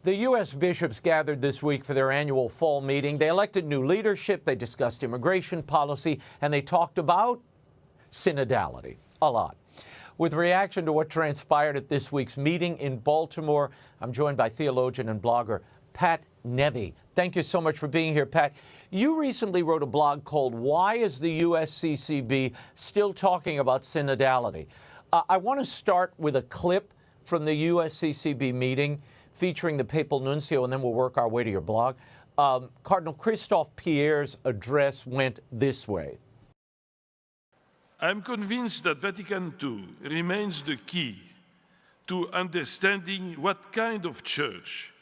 The U.S. bishops gathered this week for their annual fall meeting. They elected new leadership, they discussed immigration policy, and they talked about synodality a lot. With reaction to what transpired at this week's meeting in Baltimore, I'm joined by theologian and blogger Pat Neve. Thank you so much for being here, Pat. You recently wrote a blog called "Why is the USCCB Still Talking About Synodality?" I want to start with a clip from the USCCB meeting featuring the papal nuncio, and then we'll work our way to your blog. Cardinal Christophe Pierre's address went this way. I'm convinced that Vatican II remains the key to understanding what kind of church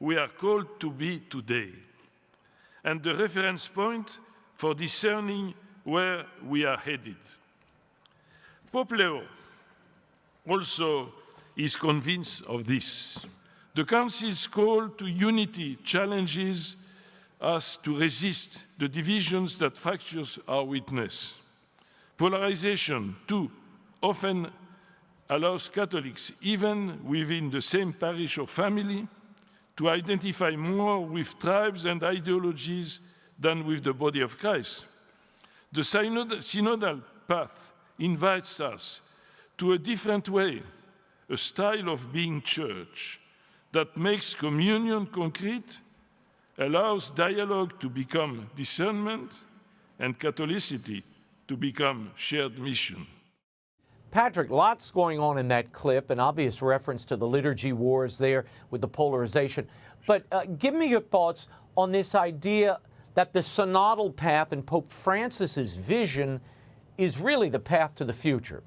we are called to be today, and the reference point for discerning where we are headed. Pope Leo also is convinced of this. The Council's call to unity challenges us to resist the divisions that fractures our witness. Polarization, too, often allows Catholics, even within the same parish or family, to identify more with tribes and ideologies than with the body of Christ. The synodal path invites us to a different way, a style of being church that makes communion concrete, allows dialogue to become discernment, and Catholicity to become shared mission. Patrick, lots going on in that clip, an obvious reference to the liturgy wars there with the polarization. But give me your thoughts on this idea that the synodal path and Pope Francis's vision is really the path to the future.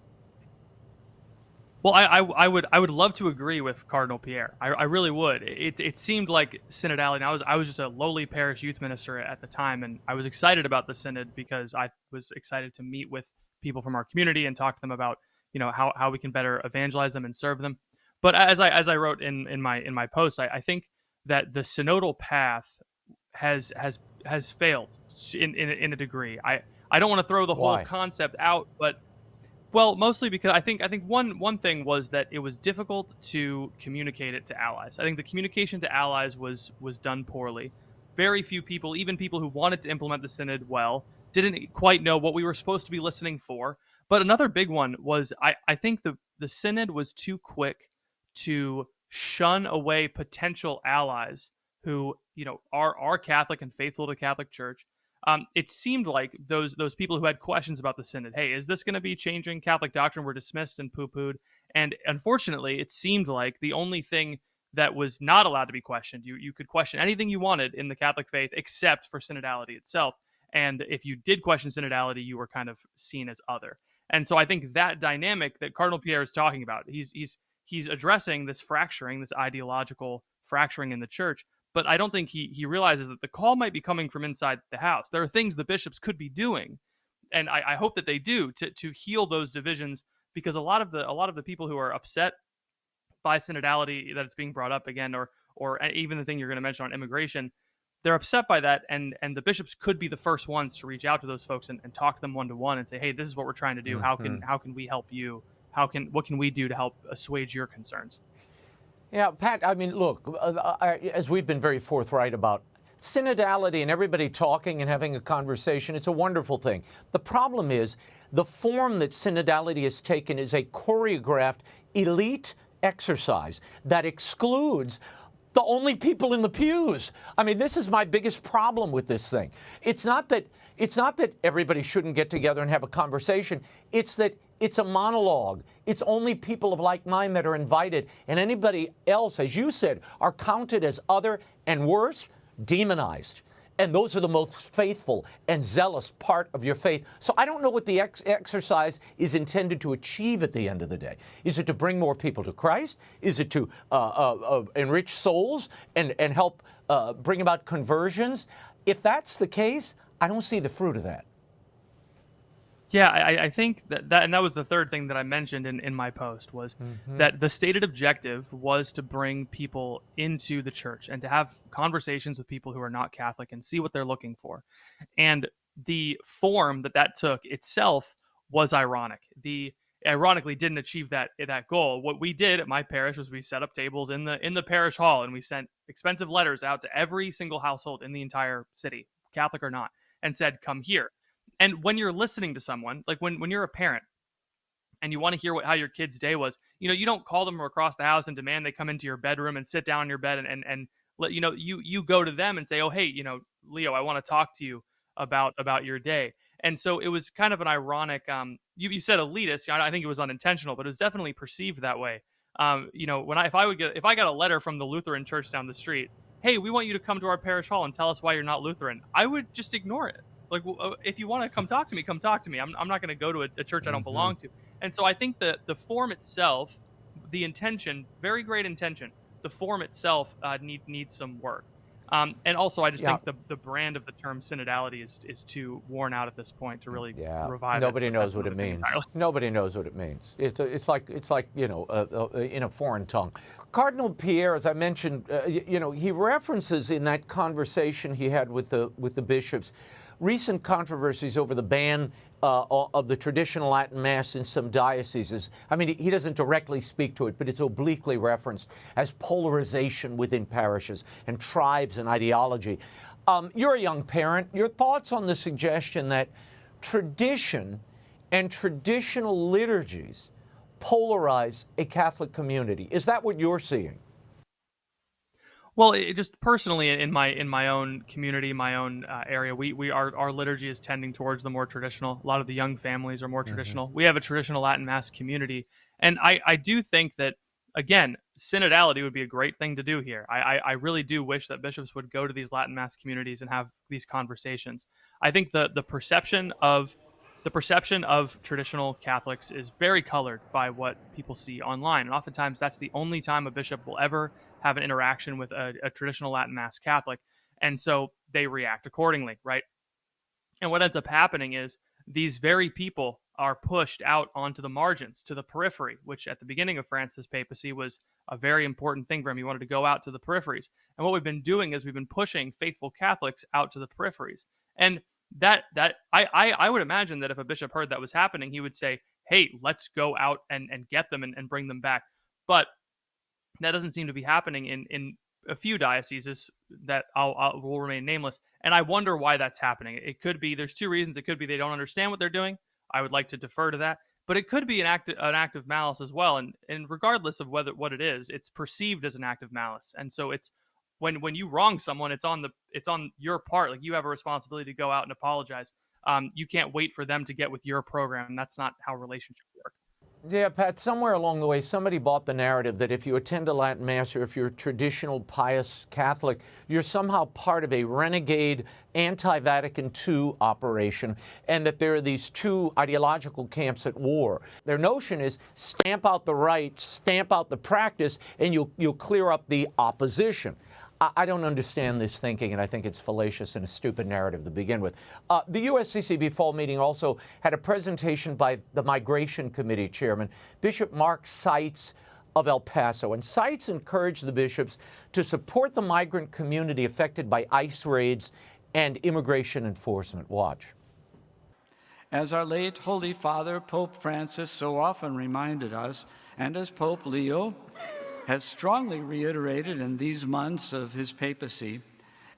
Well, I would love to agree with Cardinal Pierre. I really would. It seemed like synodality. And I was just a lowly parish youth minister at the time, and I was excited about the synod because I was excited to meet with people from our community and talk to them about how we can better evangelize them and serve them. But as I wrote in my post, I think that the synodal path has failed in a degree. I don't want to throw the whole concept out, but. Well, mostly because I think one thing was that it was difficult to communicate it to allies. I think the communication to allies was done poorly. Very few people, even people who wanted to implement the synod well, didn't quite know what we were supposed to be listening for. But another big one was I think the synod was too quick to shun away potential allies who are Catholic and faithful to the Catholic Church. It seemed like those people who had questions about the synod, hey, is this going to be changing Catholic doctrine, were dismissed and poo-pooed. And unfortunately, it seemed like the only thing that was not allowed to be questioned, you could question anything you wanted in the Catholic faith except for synodality itself. And if you did question synodality, you were kind of seen as other. And so I think that dynamic that Cardinal Pierre is talking about, he's addressing this fracturing, this ideological fracturing in the church. But I don't think he realizes that the call might be coming from inside the house. There are things the bishops could be doing, and I hope that they do to heal those divisions, because a lot of the people who are upset by synodality that it's being brought up again, or even the thing you're going to mention on immigration, they're upset by that, and the bishops could be the first ones to reach out to those folks and talk to them one-to-one and say, hey, this is what we're trying to do. Mm-hmm. How can we help you? What can we do to help assuage your concerns? Yeah, Pat, I mean, look, as we've been very forthright about synodality and everybody talking and having a conversation, it's a wonderful thing. The problem is the form that synodality has taken is a choreographed elite exercise that excludes the only people in the pews. I mean, this is my biggest problem with this thing. It's not that everybody shouldn't get together and have a conversation. It's that it's a monologue. It's only people of like mind that are invited, and anybody else, as you said, are counted as other, and worse, demonized. And those are the most faithful and zealous part of your faith. So I don't know what the exercise is intended to achieve at the end of the day. Is it to bring more people to Christ? Is it to enrich souls and help bring about conversions? If that's the case, I don't see the fruit of that. Yeah, I think that was the third thing that I mentioned in my post was that the stated objective was to bring people into the church and to have conversations with people who are not Catholic and see what they're looking for. And the form that took itself was ironic. ironically didn't achieve that goal. What we did at my parish was we set up tables in the parish hall, and we sent expensive letters out to every single household in the entire city, Catholic or not, and said, come here. And when you're listening to someone, like when you're a parent and you want to hear how your kid's day was, you don't call them from across the house and demand they come into your bedroom and sit down in your bed and let you go to them and say, oh, hey, Leo, I want to talk to you about your day. And so it was kind of an ironic, you said elitist. I think it was unintentional, but it was definitely perceived that way. If I got a letter from the Lutheran church down the street, hey, we want you to come to our parish hall and tell us why you're not Lutheran, I would just ignore it. Like, if you want to come talk to me, come talk to me. I'm not going to go to a church I don't belong to. And so I think the form itself, the intention, very great intention, the form itself needs some work. And also, I just think the brand of the term synodality is too worn out at this point to really revive it. Nobody knows what it means. Nobody knows what it means. It's like in a foreign tongue. Cardinal Pierre, as I mentioned, he references in that conversation he had with the bishops recent controversies over the ban of the traditional Latin Mass in some dioceses. I mean, he doesn't directly speak to it, but it's obliquely referenced as polarization within parishes and tribes and ideology. You're a young parent. Your thoughts on the suggestion that tradition and traditional liturgies polarize a Catholic community? Is that what you're seeing? Well, just personally in my own community, my own area, our liturgy is tending towards the more traditional. A lot of the young families are more traditional. We have a traditional Latin Mass community, and I do think that, again, synodality would be a great thing to do here. I really do wish that bishops would go to these Latin Mass communities and have these conversations. I think the perception of traditional Catholics is very colored by what people see online. And oftentimes that's the only time a bishop will ever have an interaction with a traditional Latin Mass Catholic. And so they react accordingly, right? And what ends up happening is these very people are pushed out onto the margins, to the periphery, which at the beginning of Francis' papacy was a very important thing for him. He wanted to go out to the peripheries. And what we've been doing is we've been pushing faithful Catholics out to the peripheries. And I would imagine that if a bishop heard that was happening, he would say, hey, let's go out and get them and bring them back. But that doesn't seem to be happening in a few dioceses that will remain nameless. And I wonder why that's happening. It could be, there's two reasons. It could be they don't understand what they're doing. I would like to defer to that. But it could be an act of malice as well. And regardless of what it is, it's perceived as an act of malice. And so it's, when you wrong someone, it's on your part. Like, you have a responsibility to go out and apologize. You can't wait for them to get with your program. That's not how relationships work. Yeah, Pat, somewhere along the way, somebody bought the narrative that if you attend a Latin Mass or if you're a traditional pious Catholic, you're somehow part of a renegade anti-Vatican II operation, and that there are these two ideological camps at war. Their notion is stamp out the right, stamp out the practice, and you'll clear up the opposition. I don't understand this thinking, and I think it's fallacious and a stupid narrative to begin with. The USCCB fall meeting also had a presentation by the Migration Committee Chairman, Bishop Mark Seitz of El Paso. And Seitz encouraged the bishops to support the migrant community affected by ICE raids and immigration enforcement. Watch. As our late Holy Father, Pope Francis, so often reminded us, and as Pope Leo has strongly reiterated in these months of his papacy,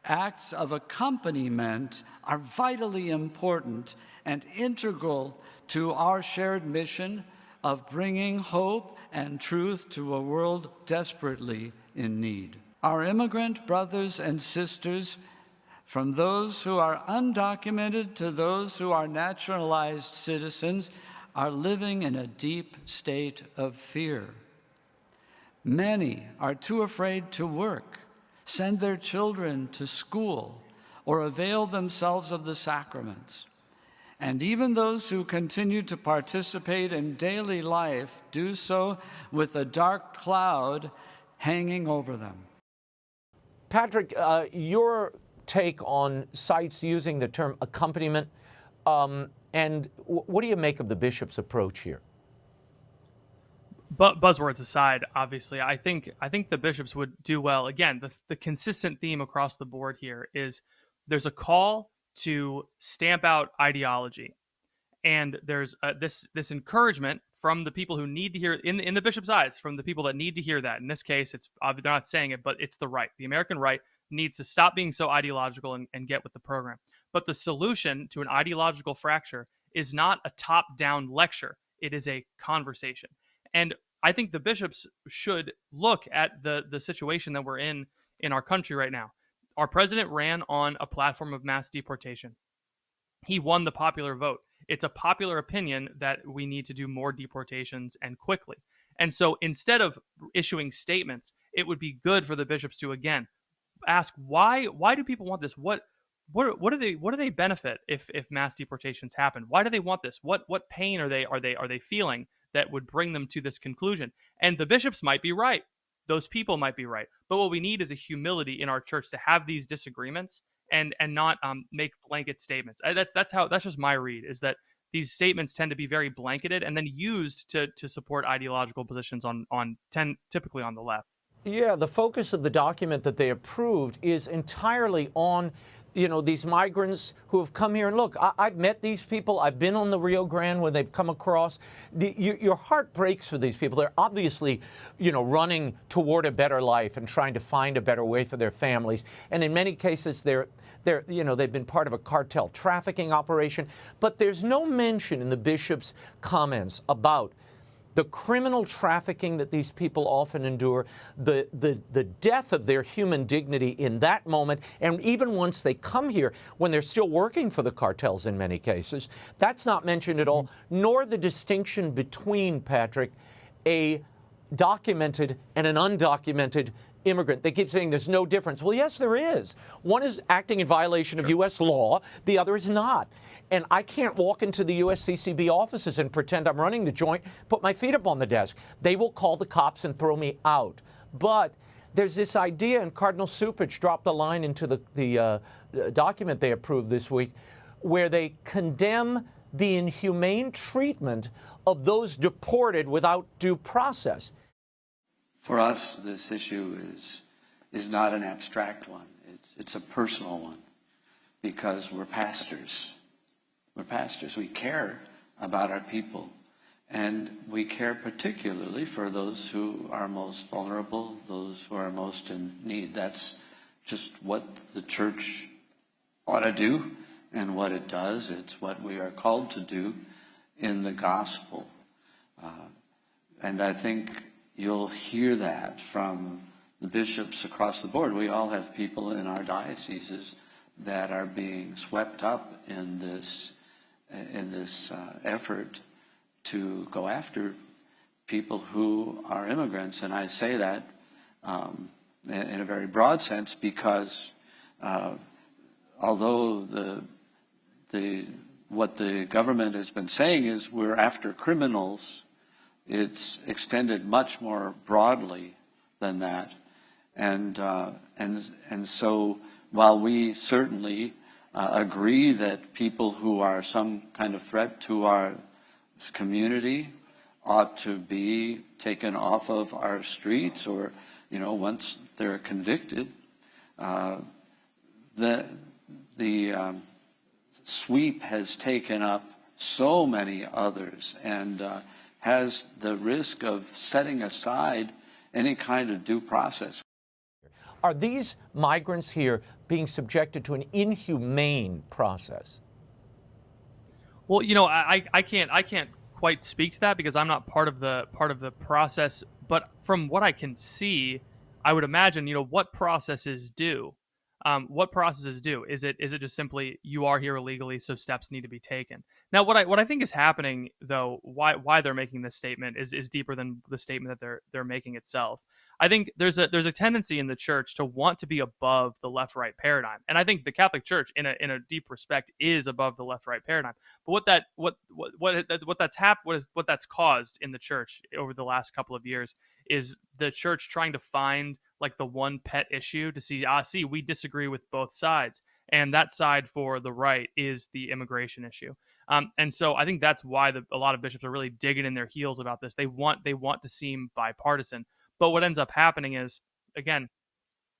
acts of accompaniment are vitally important and integral to our shared mission of bringing hope and truth to a world desperately in need. Our immigrant brothers and sisters, from those who are undocumented to those who are naturalized citizens, are living in a deep state of fear. Many are too afraid to work, send their children to school, or avail themselves of the sacraments. And even those who continue to participate in daily life do so with a dark cloud hanging over them. Patrick, your take on Seitz using the term accompaniment, and what do you make of the bishop's approach here? But buzzwords aside, obviously, I think the bishops would do well. Again, the consistent theme across the board here is there's a call to stamp out ideology, and there's this encouragement from the people who need to hear, in the bishop's eyes, from the people that need to hear that. In this case, it's they're not saying it, but it's the right. The American right needs to stop being so ideological and get with the program. But the solution to an ideological fracture is not a top-down lecture. It is a conversation. And I think the bishops should look at the situation that we're in our country right now. Our president ran on a platform of mass deportation. He won the popular vote. It's a popular opinion that we need to do more deportations and quickly. And so instead of issuing statements, it would be good for the bishops to, again, ask why do people want this? What do they benefit if mass deportations happen? Why do they want this? What pain are they feeling that would bring them to this conclusion? And the bishops might be right. Those people might be right. But what we need is a humility in our church to have these disagreements and not make blanket statements. That's just my read, is that these statements tend to be very blanketed and then used to support ideological positions typically on the left. Yeah, the focus of the document that they approved is entirely on, these migrants who have come here. And look, I've met these people. I've been on the Rio Grande when they've come across. Your heart breaks for these people. They're obviously, running toward a better life and trying to find a better way for their families. And in many cases, they've been part of a cartel trafficking operation. But there's no mention in the bishop's comments about the criminal trafficking that these people often endure, the death of their human dignity in that moment, and even once they come here, when they're still working for the cartels in many cases, that's not mentioned at all, nor the distinction between, Patrick, a documented and an undocumented immigrant. They keep saying there's no difference. Well, yes, there is. One is acting in violation of U.S. law. The other is not. And I can't walk into the USCCB offices and pretend I'm running the joint, put my feet up on the desk. They will call the cops and throw me out. But there's this idea, and Cardinal Cupich dropped a line into the document they approved this week, where they condemn the inhumane treatment of those deported without due process. For us, this issue is not an abstract one. It's a personal one, because we're pastors. We're pastors. We care about our people, and we care particularly for those who are most vulnerable, those who are most in need. That's just what the church ought to do and what it does. It's what we are called to do in the gospel. And I think you'll hear that from the bishops across the board. We all have people in our dioceses that are being swept up in this effort to go after people who are immigrants. And I say that in a very broad sense, because although what the government has been saying is we're after criminals, it's extended much more broadly than that. And so while we certainly agree that people who are some kind of threat to our community ought to be taken off of our streets, or, once they're convicted, the sweep has taken up so many others and has the risk of setting aside any kind of due process. Are these migrants here being subjected to an inhumane process? Well, I can't quite speak to that because I'm not part of the process. But from what I can see, I would imagine, what processes do. What processes do? Is it just simply you are here illegally, so steps need to be taken? Now, what I think is happening, though, why they're making this statement is deeper than the statement that they're making itself. I think there's a tendency in the church to want to be above the left-right paradigm, and I think the Catholic Church, in a deep respect, is above the left-right paradigm. But what that's caused in the church over the last couple of years is the church trying to find like the one pet issue to see we disagree with both sides, and that side for the right is the immigration issue. And so I think that's why a lot of bishops are really digging in their heels about this. They want to seem bipartisan. But what ends up happening is, again,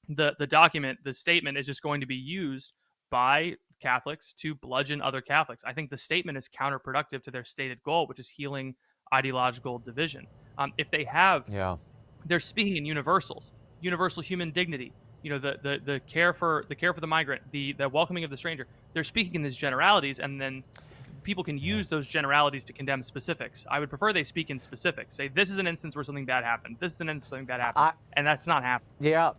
the document, the statement is just going to be used by Catholics to bludgeon other Catholics. I think the statement is counterproductive to their stated goal, which is healing ideological division. If they have, Yeah. they're speaking in universals, universal human dignity. The care for the migrant, the welcoming of the stranger. They're speaking in these generalities, and then people can use those generalities to condemn specifics. I would prefer they speak in specifics. Say, this is an instance where something bad happened. This is an instance where something bad happened, and that's not happening. Yeah.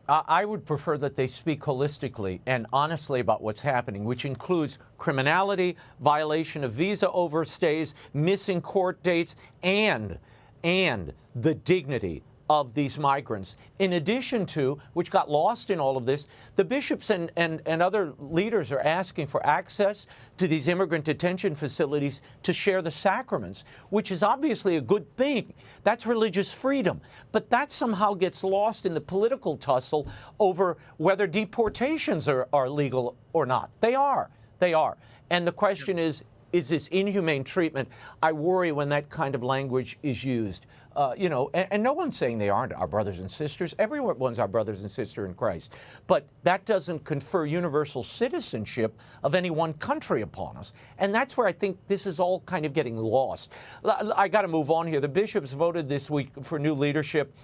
I would prefer that they speak holistically and honestly about what's happening, which includes criminality, violation of visa overstays, missing court dates, and the dignity of these migrants. In addition to, which got lost in all of this, the bishops and other leaders are asking for access to these immigrant detention facilities to share the sacraments, which is obviously a good thing. That's religious freedom. But that somehow gets lost in the political tussle over whether deportations are legal or not. They are. They are. And the question is this inhumane treatment? I worry when that kind of language is used. And no one's saying they aren't our brothers and sisters. Everyone's our brothers and sisters in Christ. But that doesn't confer universal citizenship of any one country upon us. And that's where I think this is all kind of getting lost. I got to move on here. The bishops voted this week for new leadership.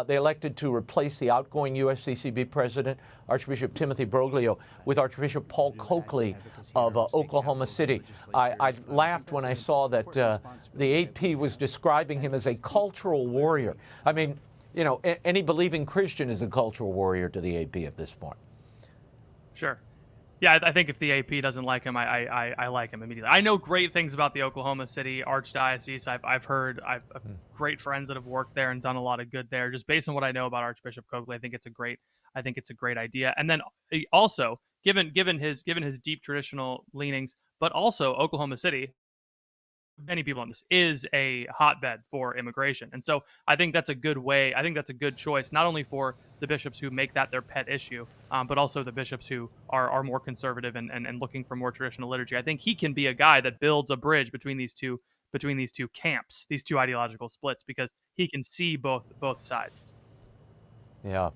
They elected to replace the outgoing USCCB president, Archbishop Timothy Broglio, with Archbishop Paul Coakley of Oklahoma City. I laughed when I saw that the AP was describing him as a cultural warrior. I mean, any believing Christian is a cultural warrior to the AP at this point. Sure. Yeah, I think if the AP doesn't like him, I like him immediately. I know great things about the Oklahoma City Archdiocese. I've heard great friends that have worked there and done a lot of good there. Just based on what I know about Archbishop Coakley, I think it's a great idea. And then also, given his deep traditional leanings, but also Oklahoma City, many people on this, is a hotbed for immigration. And so I think that's a good way. I think that's a good choice, not only for the bishops who make that their pet issue, but also the bishops who are more conservative and looking for more traditional liturgy. I think he can be a guy that builds a bridge between these two camps, these two ideological splits, because he can see both sides. Yeah.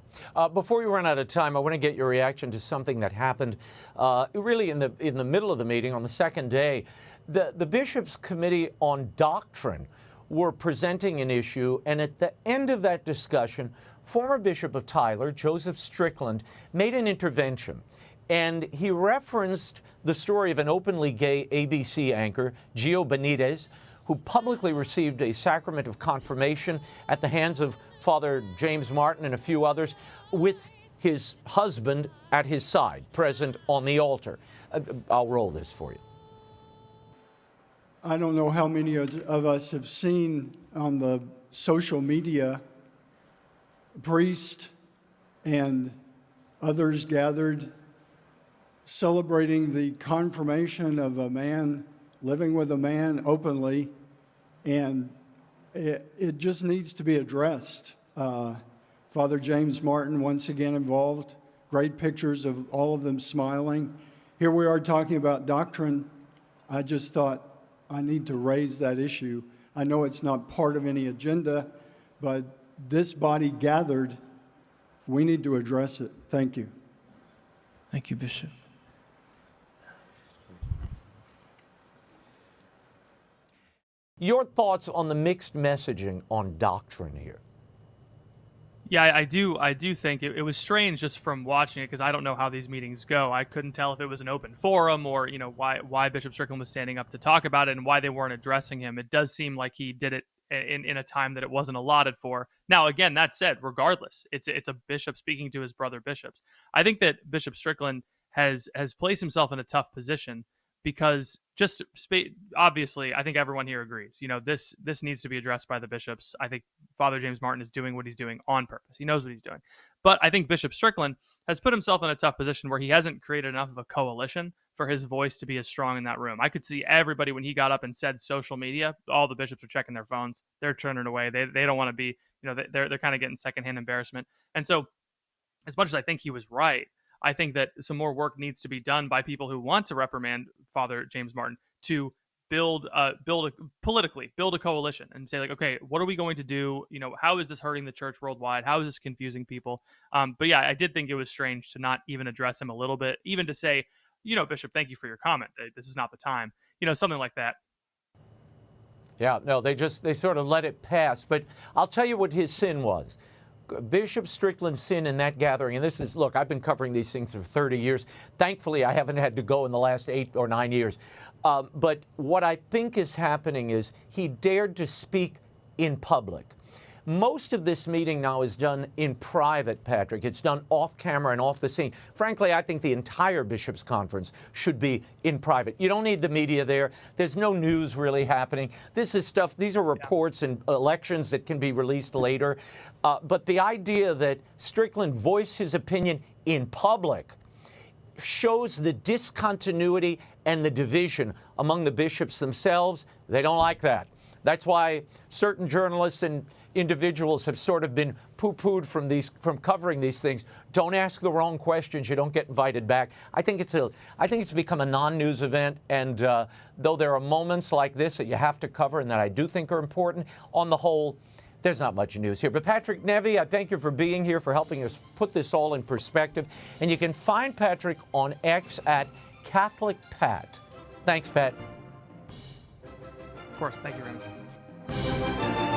Before we run out of time, I want to get your reaction to something that happened really in the middle of the meeting on the second day. The Bishops' Committee on Doctrine were presenting an issue, and at the end of that discussion, former Bishop of Tyler, Joseph Strickland, made an intervention. And he referenced the story of an openly gay ABC anchor, Gio Benitez, who publicly received a sacrament of confirmation at the hands of Father James Martin and a few others, with his husband at his side, present on the altar. I'll roll this for you. I don't know how many of us have seen on the social media priests and others gathered celebrating the confirmation of a man living with a man openly, and it just needs to be addressed. Father James Martin, once again involved, great pictures of all of them smiling. Here we are talking about doctrine. I just thought I need to raise that issue. I know it's not part of any agenda, but this body gathered, we need to address it. Thank you. Thank you, Bishop. Your thoughts on the mixed messaging on doctrine here? Yeah, I do think it was strange just from watching it, because I don't know how these meetings go. I couldn't tell if it was an open forum or, why Bishop Strickland was standing up to talk about it and why they weren't addressing him. It does seem like he did it in a time that it wasn't allotted for. Now, again, that said, regardless, it's a bishop speaking to his brother bishops. I think that Bishop Strickland has placed himself in a tough position, because obviously, I think everyone here agrees. This needs to be addressed by the bishops. I think Father James Martin is doing what he's doing on purpose. He knows what he's doing. But I think Bishop Strickland has put himself in a tough position where he hasn't created enough of a coalition for his voice to be as strong in that room. I could see everybody, when he got up and said social media, all the bishops are checking their phones. They're turning away. They don't want to be, they're kind of getting secondhand embarrassment. And so, as much as I think he was right, I think that some more work needs to be done by people who want to reprimand Father James Martin to build a coalition and say, like, okay, what are we going to do? How is this hurting the church worldwide? How is this confusing people? But yeah, I did think it was strange to not even address him a little bit, even to say, Bishop, thank you for your comment. This is not the time. Something like that. Yeah, no, they sort of let it pass. But I'll tell you what his sin was. Bishop Strickland's sin in that gathering, and this is, look, I've been covering these things for 30 years. Thankfully, I haven't had to go in the last 8 or 9 years. But what I think is happening is he dared to speak in public. Most of this meeting now is done in private, Patrick. It's done off camera and off the scene. Frankly, I think the entire bishops' conference should be in private. You don't need the media there. There's no news really happening. This is stuff, these are reports and elections that can be released later. But the idea that Strickland voiced his opinion in public shows the discontinuity and the division among the bishops themselves. They don't like that. That's why certain journalists and individuals have sort of been poo-pooed from covering these things. Don't ask the wrong questions. You don't get invited back. I think it's become a non-news event. And though there are moments like this that you have to cover and that I do think are important, on the whole, there's not much news here. But Patrick Neve, I thank you for being here, for helping us put this all in perspective. And you can find Patrick on X at Catholic Pat. Thanks, Pat. Of course. Thank you, Raymond.